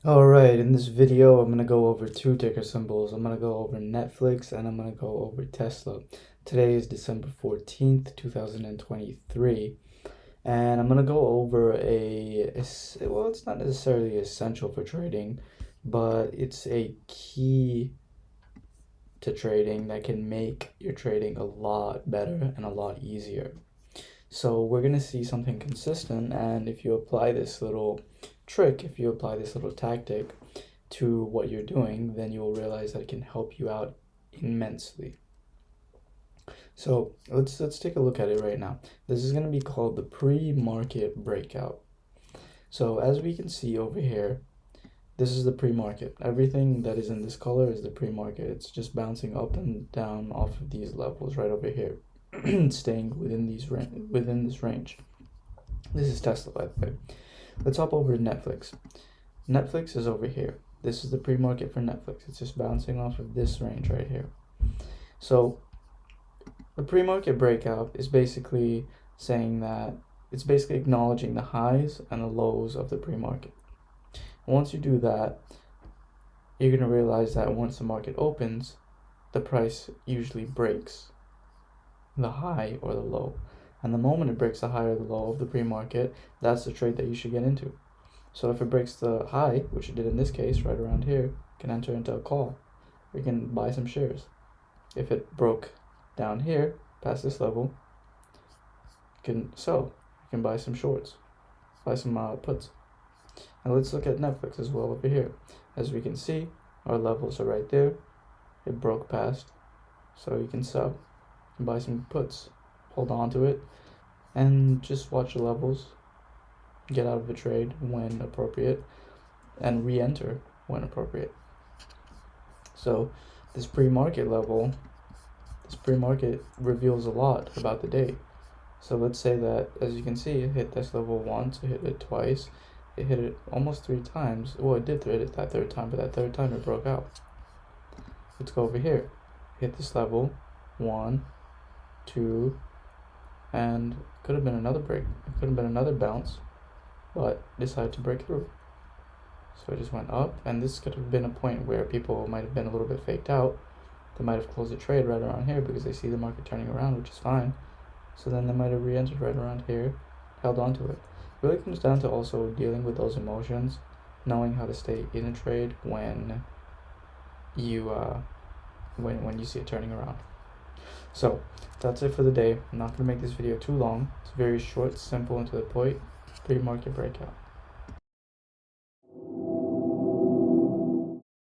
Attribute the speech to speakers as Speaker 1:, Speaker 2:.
Speaker 1: Alright, in this video, I'm going to go over two ticker symbols. I'm going to go over Netflix and I'm going to go over Tesla. Today is December 14th, 2023. And I'm going to go over well, it's not necessarily essential for trading, but it's a key to trading that can make your trading a lot better and a lot easier. So we're going to see something consistent, and if you apply this little trick, if you apply this little tactic to what you're doing, then you will realize that it can help you out immensely. So let's take a look at it right now. This is going to be called the pre-market breakout. So as we can see over here, this is the pre-market. Everything that is in this color is the pre-market. It's just bouncing up and down off of these levels right over here. Staying within this range. This is Tesla, by the way. Let's hop over to Netflix. Netflix is over here. This is the pre-market for Netflix. It's just bouncing off of this range right here. So the pre-market breakout is basically saying that it's basically acknowledging the highs and the lows of the pre-market. Once you do that, you're going to realize that once the market opens, the price usually breaks the high or the low. And the moment it breaks the high or the low of the pre-market, that's the trade that you should get into. So if it breaks the high, which it did in this case right around here, you can enter into a call. You can buy some shares. If it broke down here, past this level, you can sell. You can buy some shorts, buy some puts. And let's look at Netflix as well over here. As we can see, our levels are right there. It broke past, so you can sell. Buy some puts, hold on to it, and just watch the levels, get out of the trade when appropriate, and re-enter when appropriate. So this pre-market reveals a lot about the day. So let's say that, as you can see, it hit this level once, it hit it twice, it hit it almost 3 times. Well, it did hit it that third time, but that third time it broke out. Let's go over here. Hit this level 1, 2, and could have been another break. It could have been another bounce, but decided to break through. So it just went up, and this could have been a point where people might have been a little bit faked out. They might have closed the trade right around here because they see the market turning around, which is fine. So then they might have re-entered right around here, held on to it. It really comes down to also dealing with those emotions, knowing how to stay in a trade when you see it turning around. So that's it for the day. I'm not going to make this video too long. It's very short, simple, and to the point. Pre-market breakout.